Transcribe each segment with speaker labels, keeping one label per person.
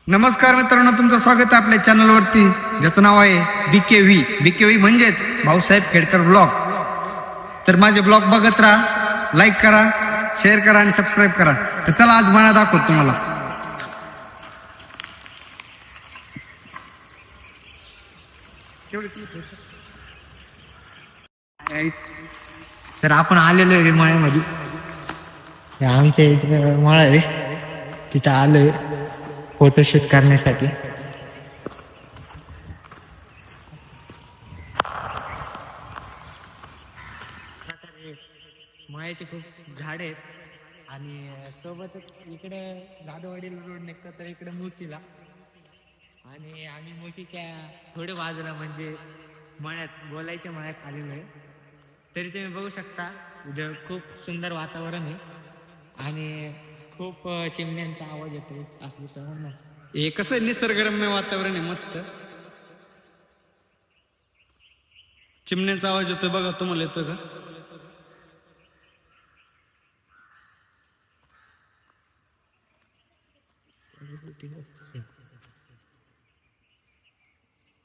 Speaker 1: नमस्कार मित्रांनो, तुमचं स्वागत आहे आपल्या चॅनलवरती, ज्याचं नाव आहे बीकेव्ही म्हणजेच भाऊसाहेब खेडकर ब्लॉग. तर माझे ब्लॉग बघत राहा, लाईक करा, शेअर करा आणि सबस्क्राईब करा. तर चला आज मळा दाखवतो तुम्हाला. तर आपण आलेलो आहे मळ्यामध्ये. आमच्या इथे मळा आहे, तिथं आलोय फोटोशूट करण्यासाठी. मळ्याचे खूप झाड आहेत आणि सोबतच इकडे दादवाडीला रोड निघतो, तर इकडे मुसीला. आणि आम्ही मुसीच्या थोडे बाजूला म्हणजे मळ्यात बोलायच्या मळ्यात आलेलो आहे. तरी तुम्ही बघू शकता इथं खूप सुंदर वातावरण आहे आणि खूप चिमण्यांचा आवाज येतो असं समज नाही. हे कसं निसर्गरम्य वातावरण आहे, मस्त. चिमण्यांचा आवाज येतोय बघा, तुम्हाला येतोय का?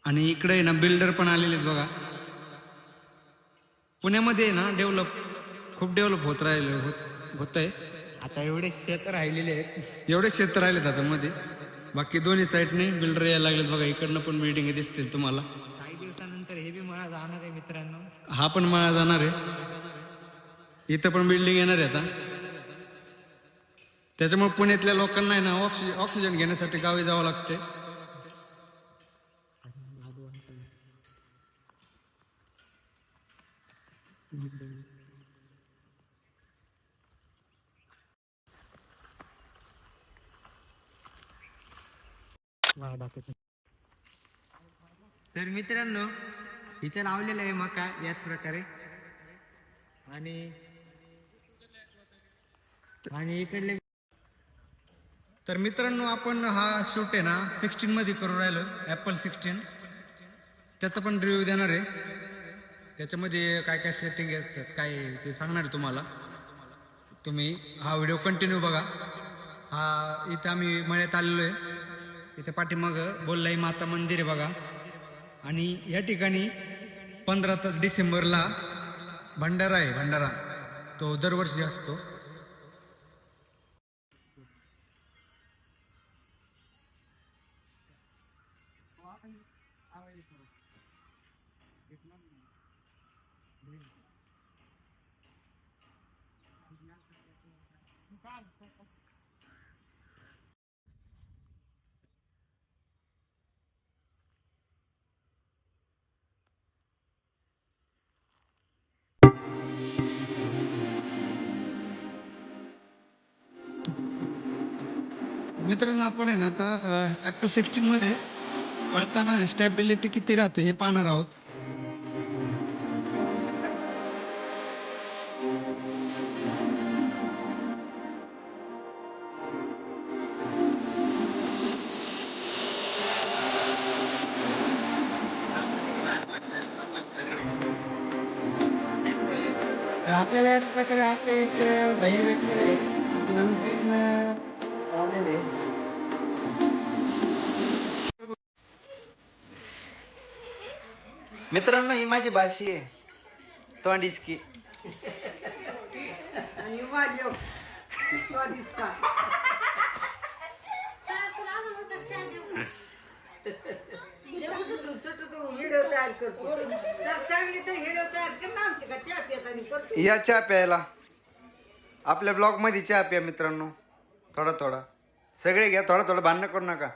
Speaker 1: आणि इकडे ना बिल्डर पण आलेले आहेत बघा. पुण्यामध्ये ना खूप डेव्हलप होत होत आहे आता. एवढे शेत राहिलेले आहेत आता मध्ये. बाकी दोन्ही साईडने बिल्डर यायला लागलेत बघा. इकडनं पण बिल्डिंग दिसतील तुम्हाला. काही दिवसानंतर हे बी मळा जाणार आहे मित्रांनो. हा पण मळा जाणार आहे. इथं पण बिल्डिंग येणार आहे आता. त्याच्यामुळे पुण्यातल्या लोकांना आहे ना ऑक्सिजन घेण्यासाठी गावी जावं लागते. तर मित्रांनो, इथे लावलेलं आहे मका याच प्रकारे. आणि इकडले तर मित्रांनो, आपण हा शूट आहे ना 16 मध्ये करू राहिलो, ॲपल 16. त्याचा पण रिव्ह्यू देणार आहे. त्याच्यामध्ये काय काय सेटिंग असतात काय ते सांगणार आहे तुम्हाला. तुम्ही हा व्हिडिओ कंटिन्यू बघा. इथं आम्ही मळ्यात आलेलो आहे. इथे पाठीमागं बोल्लाई माता मंदिर आहे बघा. आणि या ठिकाणी 15 डिसेंबरला भंडारा तो दरवर्षी असतो. मित्रांनो, आपण आहे ना आता ॲपल 16 मध्ये पडताना स्टॅबिलिटी किती राहते हे पाहणार आहोत. आपल्याला या प्रकारे आपले एक भाई भेटले.
Speaker 2: मित्रांनो, ही माझी भाषी आहे, तोंडीच की. या चहा प्यायला आपल्या ब्लॉग मध्ये चहा प्या मित्रांनो. थोडा सगळे घ्या, थोडं भांडणं करू नका.